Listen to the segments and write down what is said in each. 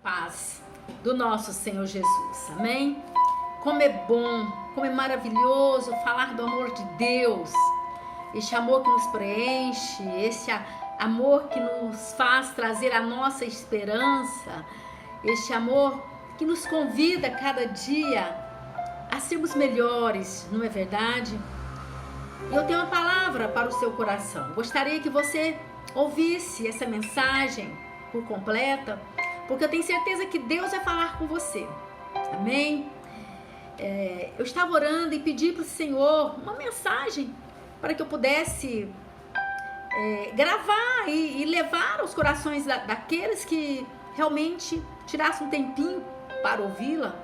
paz do nosso Senhor Jesus, amém? Como é bom, como é maravilhoso falar do amor de Deus, esse amor que nos preenche, esse amor que nos faz trazer a nossa esperança, este amor que nos convida cada dia a sermos melhores, não é verdade? E eu tenho uma palavra para o seu coração. Gostaria que você ouvisse essa mensagem por completa, porque eu tenho certeza que Deus vai falar com você, amém? Eu estava orando e pedi para o Senhor uma mensagem para que eu pudesse gravar e levar aos corações daqueles que realmente tirassem um tempinho para ouvi-la.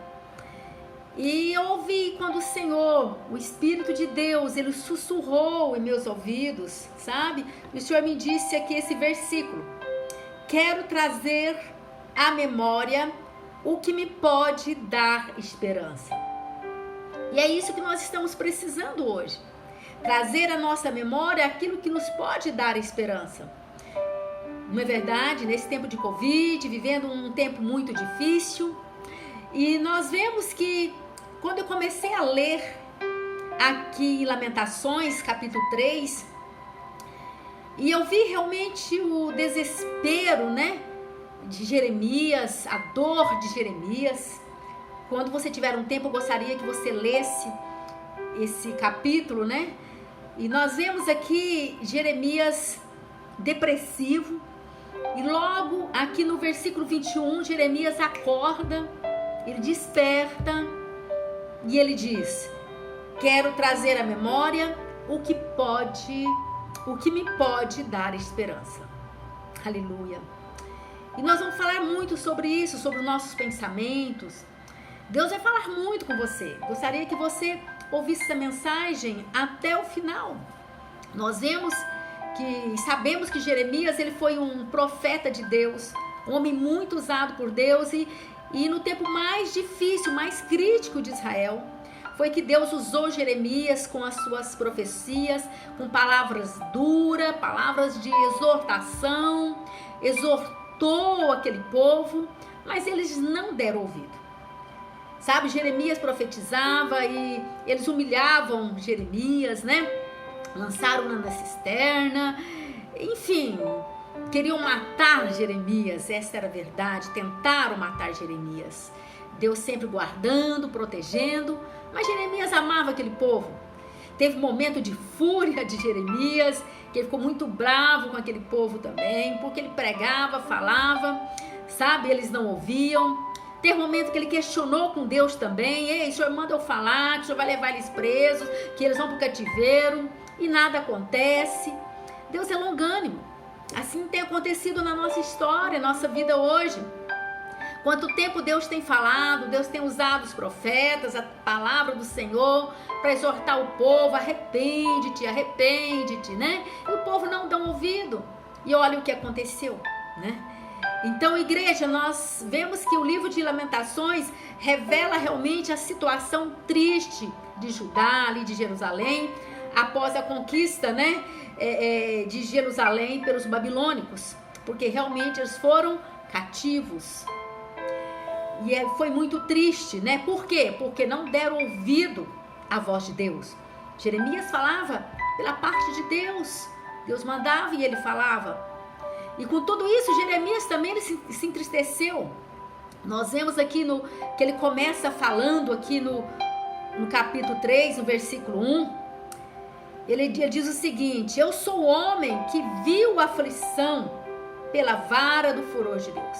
E eu ouvi quando o Senhor, o Espírito de Deus, ele sussurrou em meus ouvidos, sabe? O Senhor me disse aqui esse versículo: quero trazer à memória o que me pode dar esperança. E é isso que nós estamos precisando hoje. Trazer à nossa memória aquilo que nos pode dar esperança. Não é verdade? Nesse tempo de Covid, vivendo um tempo muito difícil. E nós vemos que quando eu comecei a ler aqui em Lamentações, capítulo 3, e eu vi realmente o desespero, né, de Jeremias, a dor de Jeremias. Quando você tiver um tempo, eu gostaria que você lesse esse capítulo, né? E nós vemos aqui Jeremias depressivo. E logo aqui no versículo 21, Jeremias acorda, ele desperta e ele diz: quero trazer à memória o que me pode dar esperança. Aleluia. E nós vamos falar muito sobre isso, sobre os nossos pensamentos. Deus vai falar muito com você. Gostaria que você ouvisse essa mensagem até o final. Nós sabemos que Jeremias, ele foi um profeta de Deus, um homem muito usado por Deus, e no tempo mais difícil, mais crítico de Israel, foi que Deus usou Jeremias com as suas profecias, com palavras duras, palavras de exortação, exortou aquele povo, mas eles não deram ouvido. Sabe, Jeremias profetizava e eles humilhavam Jeremias, né? Lançaram-no na cisterna, enfim, queriam matar Jeremias, essa era a verdade, tentaram matar Jeremias. Deus sempre guardando, protegendo, mas Jeremias amava aquele povo. Teve um momento de fúria de Jeremias, que ele ficou muito bravo com aquele povo também, porque ele pregava, falava, sabe, eles não ouviam. Teve um momento que ele questionou com Deus também: ei, o Senhor manda eu falar, que o Senhor vai levar eles presos, que eles vão para o cativeiro, e nada acontece. Deus é longânimo. Assim tem acontecido na nossa história, nossa vida hoje. Quanto tempo Deus tem falado, Deus tem usado os profetas, a palavra do Senhor, para exortar o povo: arrepende-te, arrepende-te, né? E o povo não dá ouvido. E olha o que aconteceu, né? Então, igreja, nós vemos que o livro de Lamentações revela realmente a situação triste de Judá, ali de Jerusalém, após a conquista, né, de Jerusalém pelos babilônicos, porque realmente eles foram cativos. E foi muito triste, né? Por quê? Porque não deram ouvido à voz de Deus. Jeremias falava pela parte de Deus. Deus mandava e ele falava. E com tudo isso, Jeremias também ele se entristeceu. Nós vemos aqui que ele começa falando aqui no capítulo 3, no versículo 1. Ele diz o seguinte: eu sou o homem que viu a aflição pela vara do furor de Deus.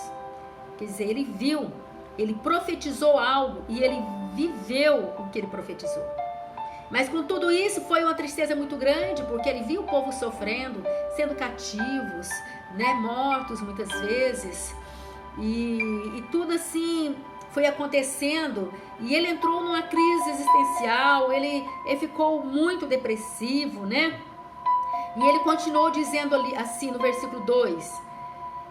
Quer dizer, ele viu, ele profetizou algo e ele viveu o que ele profetizou. Mas com tudo isso foi uma tristeza muito grande, porque ele viu o povo sofrendo, sendo cativos, né, mortos muitas vezes, e tudo assim foi acontecendo, e ele entrou numa crise existencial, ele ficou muito depressivo, né? E ele continuou dizendo ali, assim no versículo 2: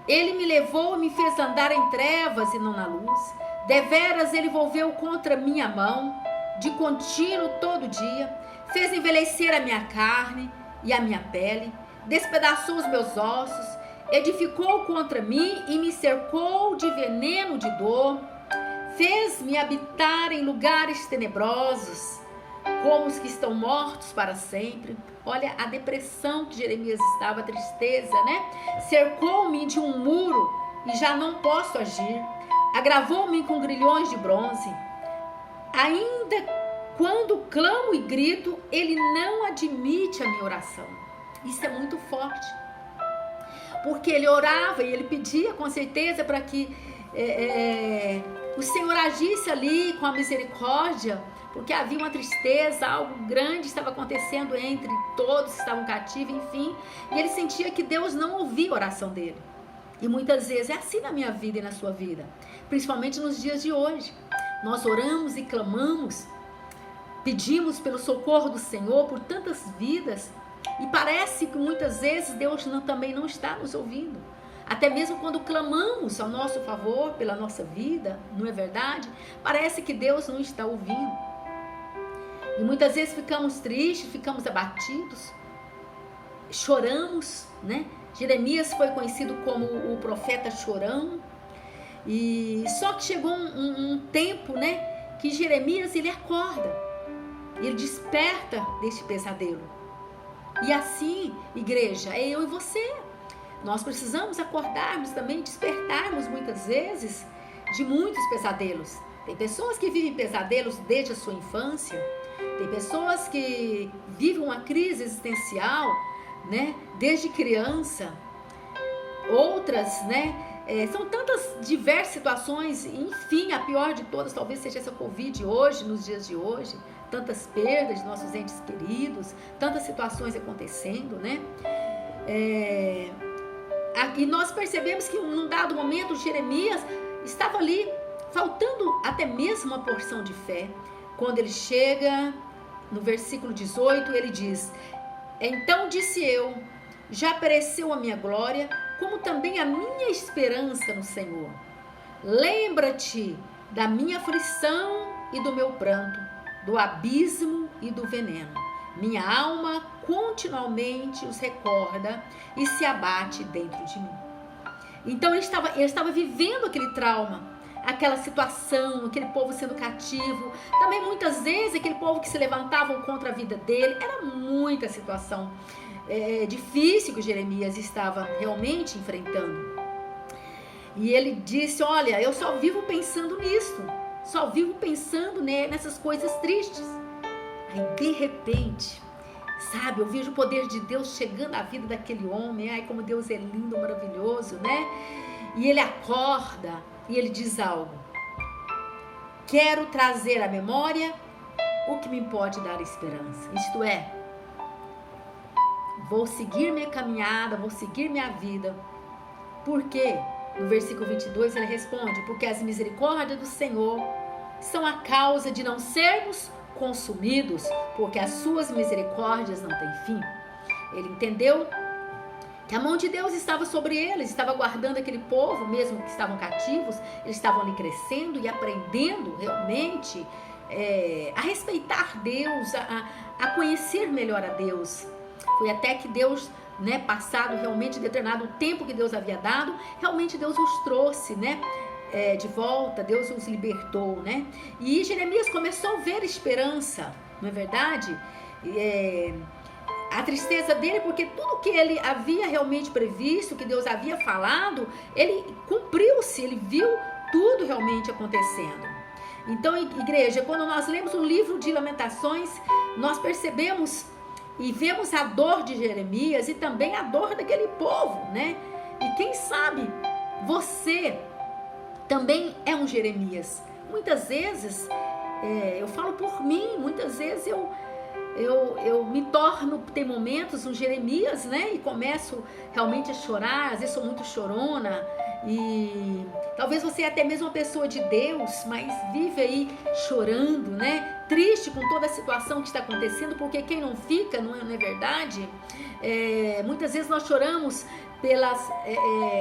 ele me levou e me fez andar em trevas e não na luz, deveras ele volveu contra minha mão, de contínuo todo dia, fez envelhecer a minha carne e a minha pele, despedaçou os meus ossos, edificou contra mim e me cercou de veneno de dor, fez-me habitar em lugares tenebrosos, como os que estão mortos para sempre. Olha a depressão que Jeremias estava, a tristeza, né? Cercou-me de um muro e já não posso agir, agravou-me com grilhões de bronze. Ainda quando clamo e grito, ele não admite a minha oração. Isso é muito forte, porque ele orava e ele pedia com certeza para que o Senhor agisse ali com a misericórdia, porque havia uma tristeza, algo grande estava acontecendo entre todos que estavam cativos, enfim, e ele sentia que Deus não ouvia a oração dele. E muitas vezes é assim na minha vida e na sua vida, principalmente nos dias de hoje. Nós oramos e clamamos, pedimos pelo socorro do Senhor por tantas vidas, e parece que muitas vezes Deus também não está nos ouvindo. Até mesmo quando clamamos ao nosso favor pela nossa vida, não é verdade? Parece que Deus não está ouvindo. E muitas vezes ficamos tristes, ficamos abatidos, choramos, né? Jeremias foi conhecido como o profeta chorão. E só que chegou um tempo, né, que Jeremias ele acorda, ele desperta deste pesadelo. E assim, igreja, é eu e você. Nós precisamos acordarmos também, despertarmos muitas vezes de muitos pesadelos. Tem pessoas que vivem pesadelos desde a sua infância. Tem pessoas que vivem uma crise existencial, né, desde criança. Outras, né, são tantas diversas situações. Enfim, a pior de todas talvez seja essa Covid hoje, nos dias de hoje. Tantas perdas de nossos entes queridos, tantas situações acontecendo, né? E nós percebemos que num dado momento Jeremias estava ali faltando até mesmo uma porção de fé. Quando ele chega no versículo 18, ele diz: então disse eu, já pereceu a minha glória, como também a minha esperança no Senhor. Lembra-te da minha aflição e do meu pranto, do abismo e do veneno. Minha alma continuamente os recorda e se abate dentro de mim. Então ele estava vivendo aquele trauma, aquela situação, aquele povo sendo cativo. Também muitas vezes aquele povo que se levantavam contra a vida dele. Era muita situação difícil que Jeremias estava realmente enfrentando. E ele disse: olha, eu só vivo pensando nisso, só vivo pensando nessas coisas tristes. Aí de repente, sabe, eu vejo o poder de Deus chegando à vida daquele homem. Ai, como Deus é lindo, maravilhoso, né? E ele acorda e ele diz algo: quero trazer à memória o que me pode dar esperança. Isto é, vou seguir minha caminhada, vou seguir minha vida. Por quê? No versículo 22 ele responde: porque as misericórdias do Senhor são a causa de não sermos consumidos, porque as suas misericórdias não têm fim. Ele entendeu que a mão de Deus estava sobre eles, estava guardando aquele povo, mesmo que estavam cativos. Eles estavam ali crescendo e aprendendo realmente a respeitar Deus, a conhecer melhor a Deus. Foi até que Deus, né, passado realmente determinado o tempo que Deus havia dado, realmente Deus os trouxe, né, de volta, Deus os libertou, né? E Jeremias começou a ver esperança, não é verdade? A tristeza dele, porque tudo que ele havia realmente previsto, que Deus havia falado, ele cumpriu-se, ele viu tudo realmente acontecendo. Então, igreja, quando nós lemos o livro de Lamentações, nós percebemos e vemos a dor de Jeremias e também a dor daquele povo, né? E quem sabe você também é um Jeremias. Muitas vezes, eu falo por mim, muitas vezes eu me torno, tem momentos, um Jeremias, né? E começo realmente a chorar, às vezes sou muito chorona. E talvez você é até mesmo uma pessoa de Deus, mas vive aí chorando, né? Triste com toda a situação que está acontecendo, porque quem não fica, não é verdade? Muitas vezes nós choramos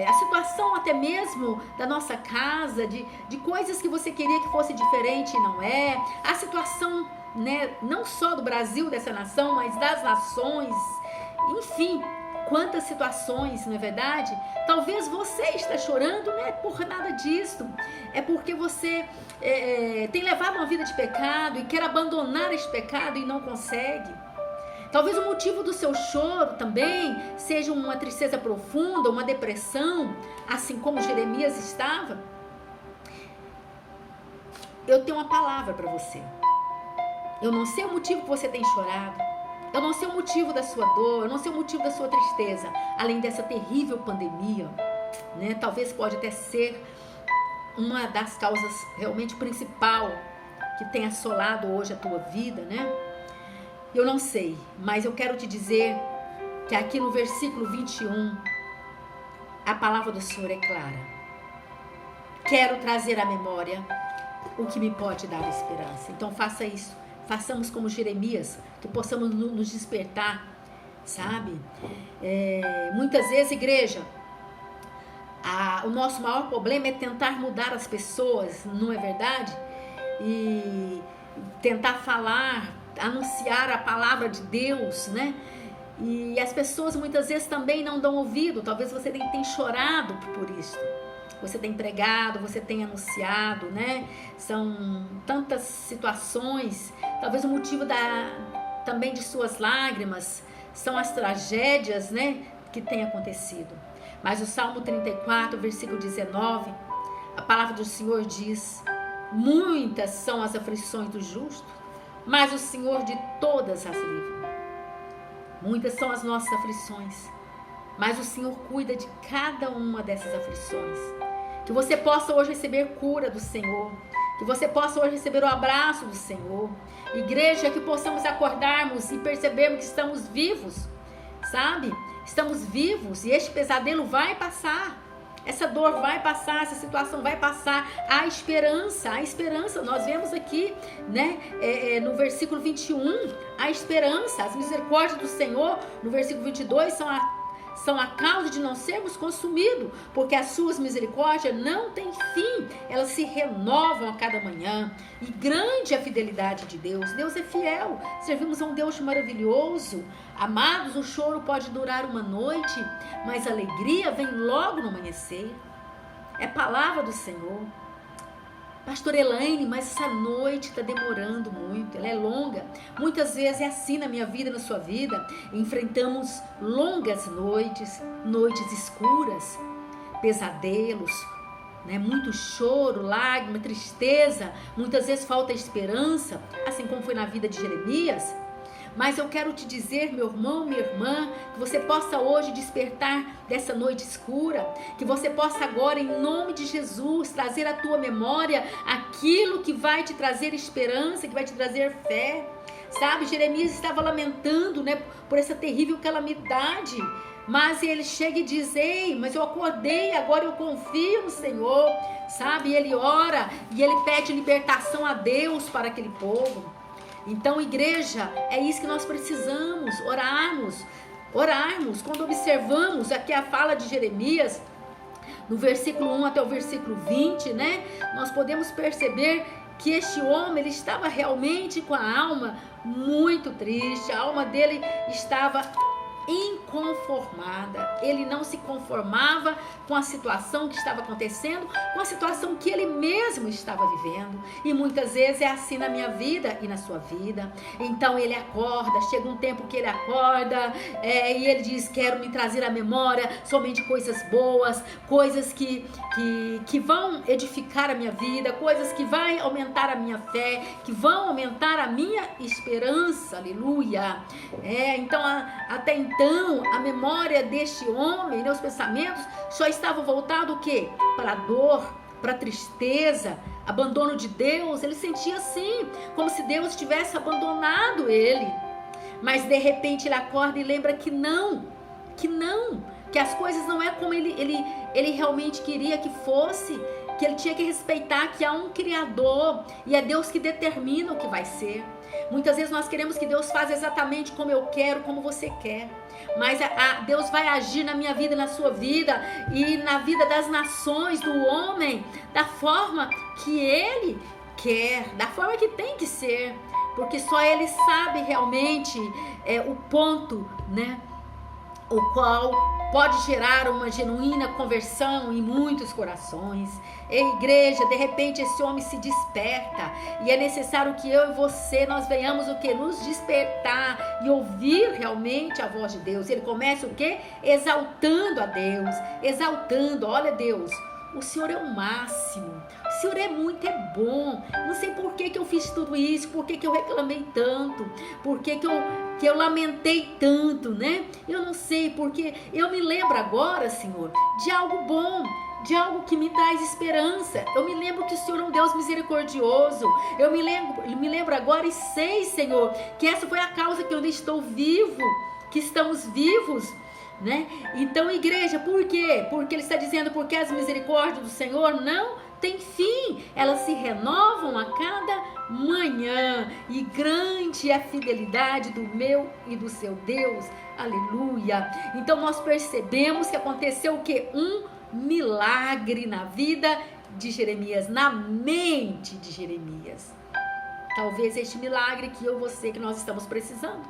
a situação até mesmo da nossa casa, de coisas que você queria que fosse diferente e não é. A situação, né, não só do Brasil, dessa nação, mas das nações. Enfim, quantas situações, não é verdade? Talvez você está chorando, não é por nada disso, é porque você tem levado uma vida de pecado e quer abandonar esse pecado e não consegue. Talvez o motivo do seu choro também seja uma tristeza profunda, uma depressão, assim como Jeremias estava. Eu tenho uma palavra para você. Eu não sei o motivo que você tem chorado. Eu não sei o motivo da sua dor. Eu não sei o motivo da sua tristeza. Além dessa terrível pandemia, né? Talvez pode até ser uma das causas realmente principal que tem assolado hoje a tua vida, né? Eu não sei, mas eu quero te dizer que aqui no versículo 21, a palavra do Senhor é clara. Quero trazer à memória o que me pode dar esperança. Então faça isso. Façamos como Jeremias, que possamos nos despertar, sabe? Muitas vezes, igreja, o nosso maior problema é tentar mudar as pessoas, não é verdade? E tentar falar, anunciar a palavra de Deus, né? E as pessoas muitas vezes também não dão ouvido. Talvez você tem chorado por isso. Você tem pregado, você tem anunciado, né? São tantas situações. Talvez o motivo também de suas lágrimas são as tragédias, né, que têm acontecido. Mas o Salmo 34, versículo 19, a palavra do Senhor diz: muitas são as aflições do justo, mas o Senhor de todas as livra. Muitas são as nossas aflições, mas o Senhor cuida de cada uma dessas aflições. Que você possa hoje receber cura do Senhor. Que você possa hoje receber o abraço do Senhor. Igreja, que possamos acordarmos e percebermos que estamos vivos, sabe? Estamos vivos e este pesadelo vai passar. Essa dor vai passar, essa situação vai passar. Há esperança, há esperança. Nós vemos aqui, né, no versículo 21, a esperança, as misericórdias do Senhor. No versículo 22 são a causa de não sermos consumidos, porque as suas misericórdias não têm fim, elas se renovam a cada manhã. E grande é a fidelidade de Deus. Deus é fiel, servimos a um Deus maravilhoso. Amados, o choro pode durar uma noite, mas a alegria vem logo no amanhecer. É palavra do Senhor. Pastor Elaine, mas essa noite está demorando muito, ela é longa. Muitas vezes é assim na minha vida, na sua vida. Enfrentamos longas noites, noites escuras, pesadelos, né? Muito choro, lágrima, tristeza. Muitas vezes falta esperança, assim como foi na vida de Jeremias. Mas eu quero te dizer, meu irmão, minha irmã, que você possa hoje despertar dessa noite escura, que você possa agora, em nome de Jesus, trazer à tua memória aquilo que vai te trazer esperança, que vai te trazer fé. Sabe, Jeremias estava lamentando, né, por essa terrível calamidade, mas ele chega e diz: ei, mas eu acordei, agora eu confio no Senhor, sabe? E ele ora e ele pede libertação a Deus para aquele povo. Então, igreja, é isso que nós precisamos, orarmos. Quando observamos aqui a fala de Jeremias, no versículo 1 até o versículo 20, né? Nós podemos perceber que este homem, ele estava realmente com a alma muito triste, a alma dele estava inconformada. Ele não se conformava com a situação que estava acontecendo, com a situação que ele mesmo estava vivendo. E muitas vezes é assim na minha vida e na sua vida. Então ele acorda, chega um tempo que ele acorda, e ele diz: quero me trazer à memória somente coisas boas, coisas que vão edificar a minha vida, coisas que vão aumentar a minha fé, que vão aumentar a minha esperança. Aleluia. Então até então, a memória deste homem, né, os pensamentos só estavam voltados o quê? Para a dor, para a tristeza, abandono de Deus. Ele sentia assim, como se Deus tivesse abandonado ele. Mas de repente ele acorda e lembra que as coisas não é como ele realmente queria que fosse, que ele tinha que respeitar que há um Criador e é Deus que determina o que vai ser. Muitas vezes nós queremos que Deus faça exatamente como eu quero, como você quer. Mas Deus vai agir na minha vida, na sua vida e na vida das nações, do homem, da forma que Ele quer, da forma que tem que ser. Porque só Ele sabe realmente o ponto, né, o qual pode gerar uma genuína conversão em muitos corações. Ei, igreja, de repente esse homem se desperta e é necessário que eu e você, nós venhamos o que? Nos despertar e ouvir realmente a voz de Deus. Ele começa o que? Exaltando a Deus, exaltando, olha Deus, o Senhor é o máximo, o Senhor é muito, é bom. Não sei por que eu fiz tudo isso, por que eu reclamei tanto, por que eu lamentei tanto, né? Eu não sei, porque eu me lembro agora, Senhor, de algo bom, de algo que me traz esperança. Eu me lembro que o Senhor é um Deus misericordioso. Eu me lembro agora e sei, Senhor, que essa foi a causa que eu ainda estou vivo, que estamos vivos, né? Então, igreja, por quê? Porque ele está dizendo, porque as misericórdias do Senhor não tem fim, elas se renovam a cada manhã, e grande é a fidelidade do meu e do seu Deus, aleluia. Então nós percebemos que aconteceu o que? Um milagre na vida de Jeremias, na mente de Jeremias. Talvez este milagre que eu e você, que nós estamos precisando,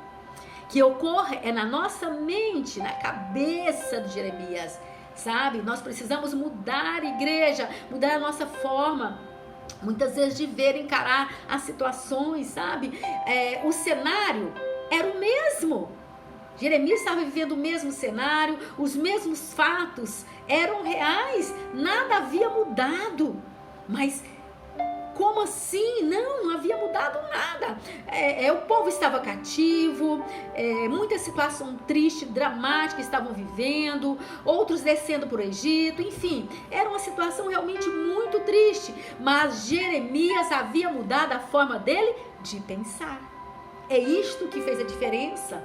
que ocorre é na nossa mente, na cabeça de Jeremias, sabe? Nós precisamos mudar, igreja, mudar a nossa forma, muitas vezes, de ver, encarar as situações, sabe? O cenário era o mesmo. Jeremias estava vivendo o mesmo cenário, os mesmos fatos eram reais, nada havia mudado. Mas como assim? Não havia mudado nada. O povo estava cativo, muita situação triste, dramática estavam vivendo, outros descendo para o Egito, enfim, era uma situação realmente muito triste. Mas Jeremias havia mudado a forma dele de pensar. É isto que fez a diferença.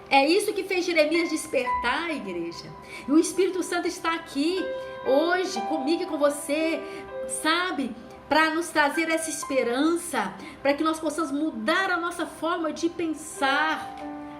É isso que fez Jeremias despertar, igreja. E o Espírito Santo está aqui hoje comigo e com você, sabe? Para nos trazer essa esperança, para que nós possamos mudar a nossa forma de pensar.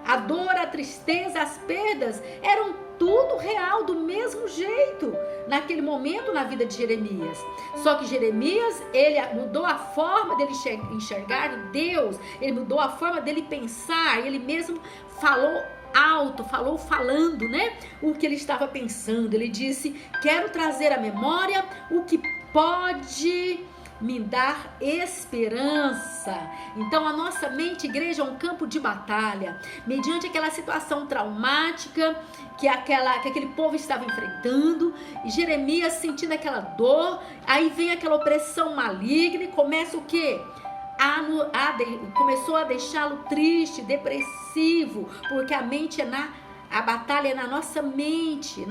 A dor, a tristeza, as perdas eram tudo real, do mesmo jeito, naquele momento na vida de Jeremias. Só que Jeremias, ele mudou a forma dele enxergar Deus, ele mudou a forma dele pensar, ele mesmo falou alto, falando, né? O que ele estava pensando. Ele disse, quero trazer à memória o que pode me dar esperança. Então a nossa mente, igreja, é um campo de batalha, mediante aquela situação traumática que aquele povo estava enfrentando, e Jeremias sentindo aquela dor, aí vem aquela opressão maligna e começa o quê? Começou a deixá-lo triste, depressivo, porque a batalha é na nossa mente,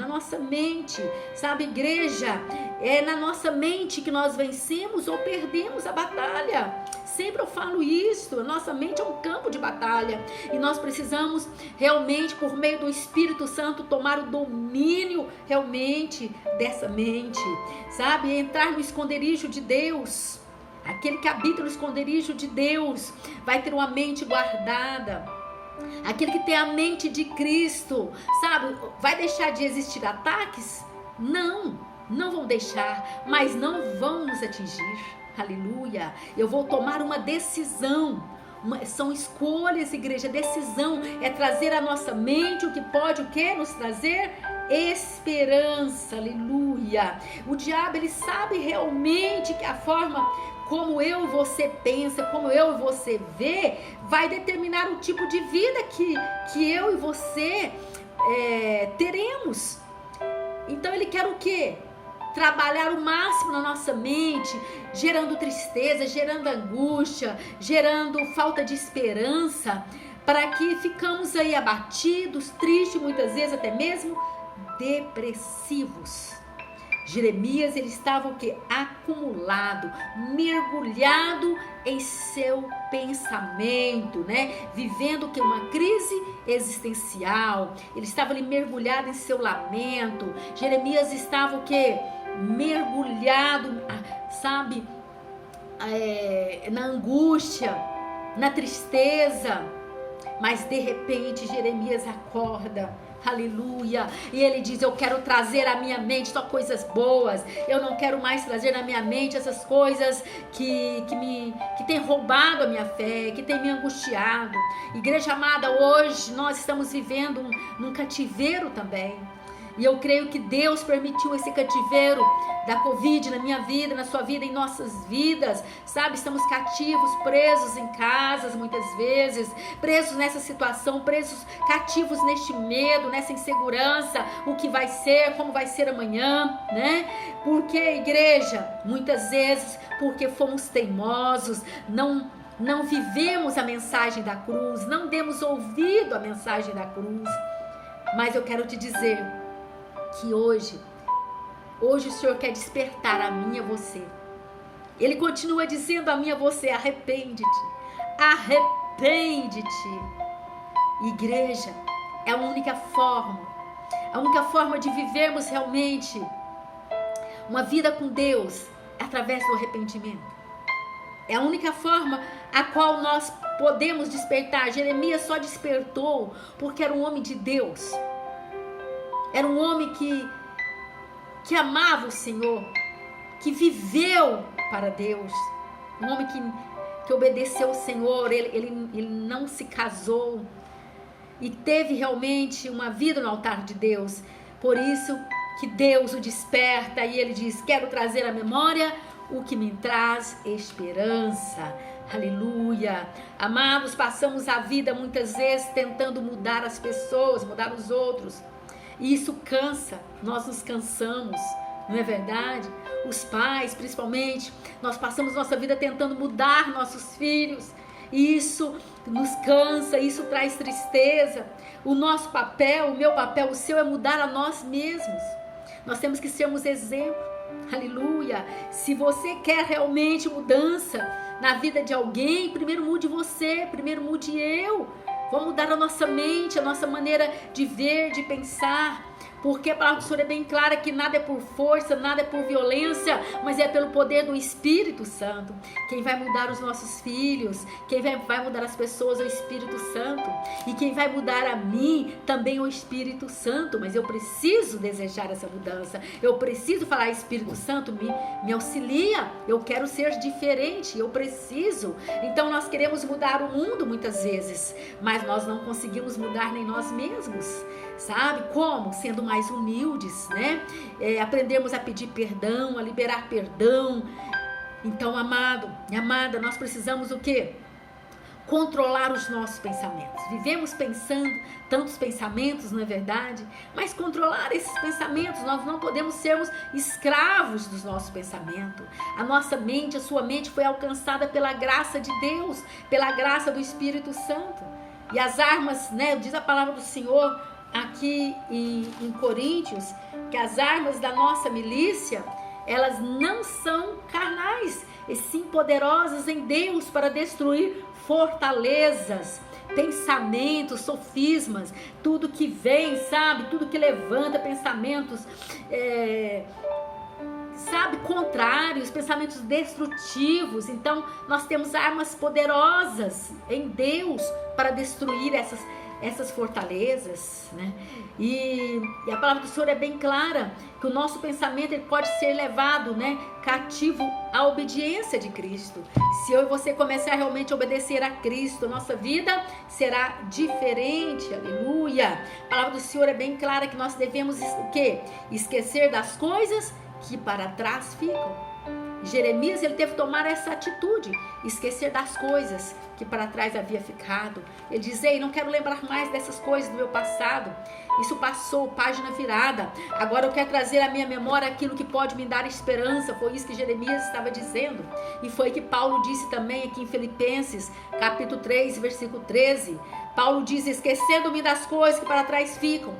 sabe, igreja? É na nossa mente que nós vencemos ou perdemos a batalha. Sempre eu falo isso, a nossa mente é um campo de batalha e nós precisamos realmente, por meio do Espírito Santo, tomar o domínio realmente dessa mente, sabe? Entrar no esconderijo de Deus. Aquele que habita no esconderijo de Deus vai ter uma mente guardada. Aquele que tem a mente de Cristo, sabe, vai deixar de existir ataques? Não vão deixar, mas não vão nos atingir. Aleluia. Eu vou tomar uma decisão. São escolhas, igreja. Decisão é trazer à nossa mente o que pode, nos trazer esperança. Aleluia. O diabo, ele sabe realmente que a forma como eu e você pensa, como eu e você vê, vai determinar o tipo de vida que eu e você teremos. Então ele quer o quê? Trabalhar o máximo na nossa mente, gerando tristeza, gerando angústia, gerando falta de esperança, para que ficamos aí abatidos, tristes, muitas vezes até mesmo depressivos. Jeremias, ele estava o quê? Acumulado, mergulhado em seu pensamento, né? Vivendo o quê? Uma crise existencial. Ele estava ali mergulhado em seu lamento. Jeremias estava o quê? Mergulhado, sabe? Na angústia, na tristeza. Mas de repente Jeremias acorda Aleluia. E ele diz: eu quero trazer à minha mente só coisas boas. Eu não quero mais trazer na minha mente essas coisas que tem roubado a minha fé, que tem me angustiado. Igreja amada, hoje nós estamos vivendo num cativeiro também. E eu creio que Deus permitiu esse cativeiro da Covid na minha vida, na sua vida, em nossas vidas, sabe? Estamos cativos, presos em casas muitas vezes, presos nessa situação, presos, cativos neste medo, nessa insegurança, o que vai ser, como vai ser amanhã, né? Porque, igreja, muitas vezes, porque fomos teimosos, não vivemos a mensagem da cruz, não demos ouvido à mensagem da cruz. Mas eu quero te dizer que hoje o Senhor quer despertar a mim e a você. Ele continua dizendo a mim e a você: arrepende-te, arrepende-te. Igreja, é a única forma de vivermos realmente uma vida com Deus é através do arrependimento. É a única forma a qual nós podemos despertar. Jeremias só despertou porque era um homem de Deus. Era um homem que amava o Senhor, que viveu para Deus. Um homem que obedeceu ao Senhor, ele não se casou e teve realmente uma vida no altar de Deus. Por isso que Deus o desperta e ele diz: quero trazer à memória o que me traz esperança. Aleluia. Amados, passamos a vida muitas vezes tentando mudar as pessoas, mudar os outros. E isso cansa, nós nos cansamos, não é verdade? Os pais, principalmente, nós passamos nossa vida tentando mudar nossos filhos. E isso nos cansa, isso traz tristeza. O nosso papel, o meu papel, o seu é mudar a nós mesmos. Nós temos que sermos exemplo. Aleluia. Se você quer realmente mudança na vida de alguém, primeiro mude você, primeiro mude eu. Vamos mudar a nossa mente, a nossa maneira de ver, de pensar. Porque a palavra do Senhor é bem clara que nada é por força, nada é por violência, mas é pelo poder do Espírito Santo. Quem vai mudar os nossos filhos, quem vai mudar as pessoas é o Espírito Santo. E quem vai mudar a mim também é o Espírito Santo. Mas eu preciso desejar essa mudança. Eu preciso falar: Espírito Santo, me auxilia. Eu quero ser diferente, eu preciso. Então nós queremos mudar o mundo muitas vezes, mas nós não conseguimos mudar nem nós mesmos. Sabe como? Sendo mais humildes, né? Aprendermos a pedir perdão, a liberar perdão. Então, amado e amada, nós precisamos o quê? Controlar os nossos pensamentos. Vivemos pensando tantos pensamentos, não é verdade? Mas controlar esses pensamentos, nós não podemos sermos escravos dos nossos pensamentos. A nossa mente, a sua mente foi alcançada pela graça de Deus, pela graça do Espírito Santo. E as armas, né? Diz a palavra do Senhor aqui em Coríntios, que as armas da nossa milícia, elas não são carnais, e sim poderosas em Deus para destruir fortalezas, pensamentos, sofismas, tudo que vem, sabe, tudo que levanta pensamentos, sabe, contrários, pensamentos destrutivos. Então nós temos armas poderosas em Deus para destruir essas fortalezas, né? E a palavra do Senhor é bem clara, que o nosso pensamento ele pode ser levado, né, cativo à obediência de Cristo. Se eu e você começar realmente a obedecer a Cristo, a nossa vida será diferente. Aleluia. A palavra do Senhor é bem clara que nós devemos o quê? Esquecer das coisas que para trás ficam. Jeremias, ele teve que tomar essa atitude, esquecer das coisas que para trás havia ficado. Ele diz: ei, não quero lembrar mais dessas coisas do meu passado. Isso passou, página virada. Agora eu quero trazer à minha memória aquilo que pode me dar esperança. Foi isso que Jeremias estava dizendo. E foi que Paulo disse também aqui em Filipenses, capítulo 3, versículo 13. Paulo diz: esquecendo-me das coisas que para trás ficam,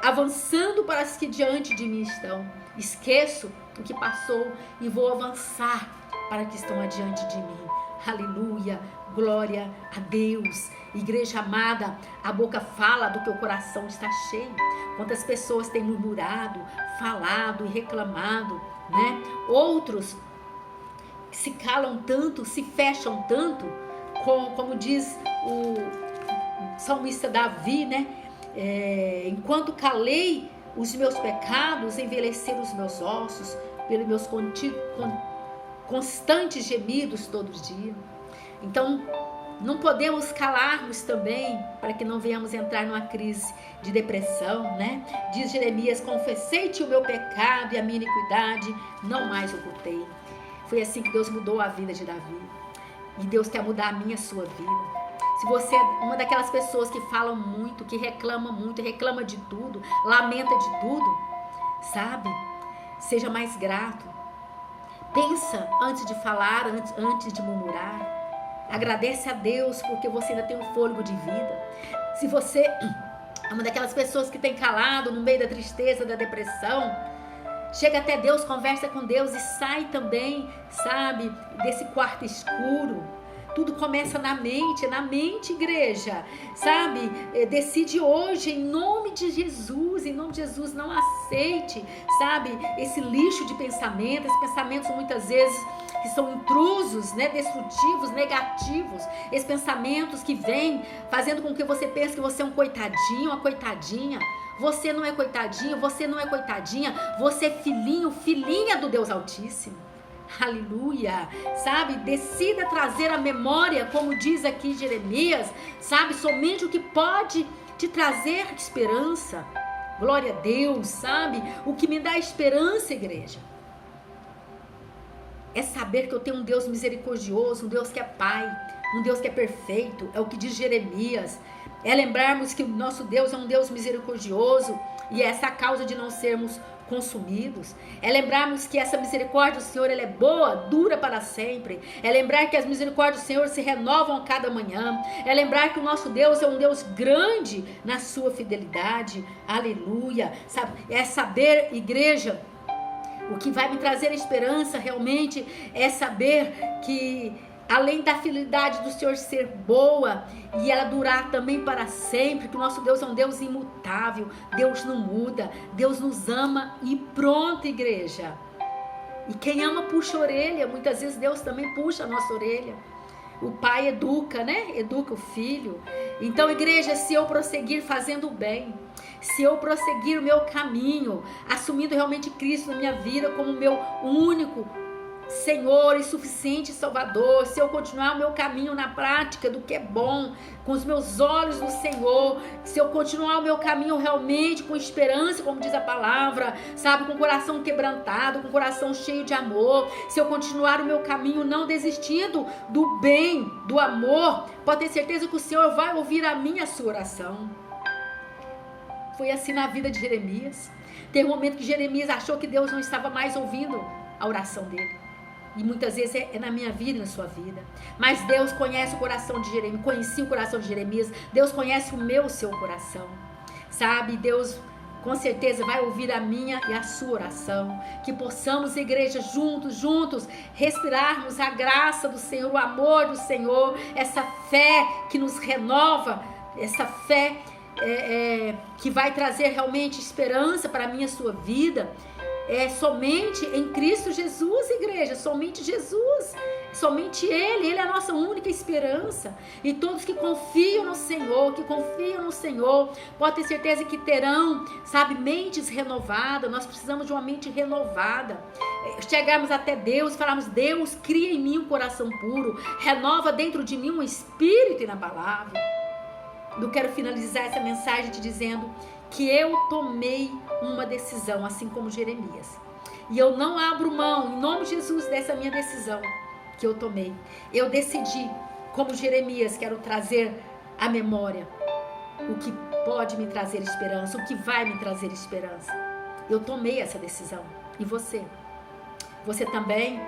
avançando para as que diante de mim estão. Esqueço o que passou e vou avançar para que estão adiante de mim. Aleluia, glória a Deus. Igreja amada, a boca fala do que o coração está cheio. Quantas pessoas têm murmurado, falado e reclamado, né? Outros se calam tanto, se fecham tanto, como diz o salmista Davi, né? enquanto calei os meus pecados, envelheceram os meus ossos, pelos meus constantes gemidos todos os dias. Então, não podemos calarmos também, para que não venhamos entrar numa crise de depressão, né? Diz Jeremias: confessei-te o meu pecado e a minha iniquidade, não mais ocultei. Foi assim que Deus mudou a vida de Davi. E Deus quer mudar a minha, a sua vida. Se você é uma daquelas pessoas que falam muito, que reclama muito, reclama de tudo, lamenta de tudo, sabe? Seja mais grato. Pensa antes de falar, antes de murmurar. Agradece a Deus porque você ainda tem um fôlego de vida. Se você é uma daquelas pessoas que tem calado no meio da tristeza, da depressão, chega até Deus, conversa com Deus e sai também, sabe, desse quarto escuro. Tudo começa na mente, igreja, sabe? Decide hoje, em nome de Jesus, não aceite, sabe? Esse lixo de pensamentos, esses pensamentos muitas vezes que são intrusos, né? Destrutivos, negativos, esses pensamentos que vêm fazendo com que você pense que você é um coitadinho, uma coitadinha. Você não é coitadinho, você não é coitadinha, você é filhinho, filhinha do Deus Altíssimo. Aleluia, sabe? Decida trazer a memória, como diz aqui Jeremias, sabe? Somente o que pode te trazer esperança. Glória a Deus, sabe? O que me dá esperança, igreja, é saber que eu tenho um Deus misericordioso, um Deus que é Pai, um Deus que é perfeito. É o que diz Jeremias. É lembrarmos que o nosso Deus é um Deus misericordioso e essa é a causa de não sermos consumidos. É lembrarmos que essa misericórdia do Senhor, ela é boa, dura para sempre. É lembrar que as misericórdias do Senhor se renovam a cada manhã. É lembrar que o nosso Deus é um Deus grande na sua fidelidade. Aleluia. É saber, igreja, o que vai me trazer esperança realmente é saber que além da fidelidade do Senhor ser boa e ela durar também para sempre, que o nosso Deus é um Deus imutável, Deus não muda, Deus nos ama e pronto, igreja. E quem ama puxa a orelha, muitas vezes Deus também puxa a nossa orelha. O pai educa, né? Educa o filho. Então, igreja, se eu prosseguir fazendo o bem, se eu prosseguir o meu caminho, assumindo realmente Cristo na minha vida como meu único Senhor e suficiente Salvador, se eu continuar o meu caminho na prática do que é bom, com os meus olhos no Senhor, se eu continuar o meu caminho realmente com esperança, como diz a palavra, sabe, com o coração quebrantado, com o coração cheio de amor, se eu continuar o meu caminho não desistindo do bem, do amor, pode ter certeza que o Senhor vai ouvir a minha, a sua oração. Foi assim na vida de Jeremias. Tem um momento que Jeremias achou que Deus não estava mais ouvindo a oração dele. E muitas vezes é na minha vida e na sua vida. Mas Deus conhece o coração de Jeremias, conhecia o coração de Jeremias. Deus conhece o meu, o seu coração. Sabe, Deus com certeza vai ouvir a minha e a sua oração. Que possamos, igreja, juntos, respirarmos a graça do Senhor, o amor do Senhor, essa fé que nos renova, essa fé que vai trazer realmente esperança para a minha e a sua vida. É somente em Cristo Jesus, igreja, somente Jesus, somente Ele é a nossa única esperança. E todos que confiam no Senhor, pode ter certeza que terão, sabe, mentes renovadas. Nós precisamos de uma mente renovada. Chegarmos até Deus e falarmos: Deus, cria em mim um coração puro, renova dentro de mim um espírito inabalável. Eu quero finalizar essa mensagem te dizendo que eu tomei uma decisão, assim como Jeremias. E eu não abro mão, em nome de Jesus, dessa minha decisão que eu tomei. Eu decidi, como Jeremias, quero trazer à memória o que pode me trazer esperança, o que vai me trazer esperança. Eu tomei essa decisão. E você? Você também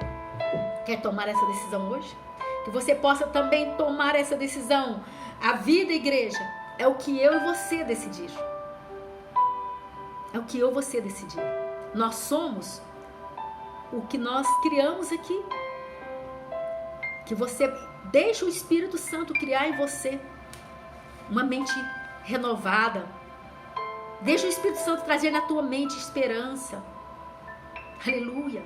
quer tomar essa decisão hoje? Que você possa também tomar essa decisão. A vida, igreja, é o que eu e você decidir. É o que eu e você decidir. Nós somos o que nós criamos aqui. Que você deixe o Espírito Santo criar em você uma mente renovada. Deixa o Espírito Santo trazer na tua mente esperança. Aleluia.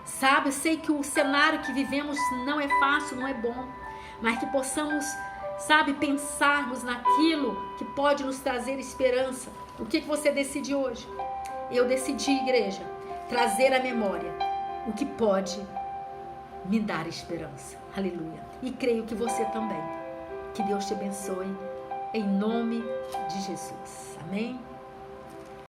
Sabe, eu sei que o cenário que vivemos não é fácil, não é bom. Mas que possamos, sabe, pensarmos naquilo que pode nos trazer esperança. O que você decide hoje? Eu decidi, igreja, trazer à memória o que pode me dar esperança. Aleluia. E creio que você também. Que Deus te abençoe, em nome de Jesus. Amém?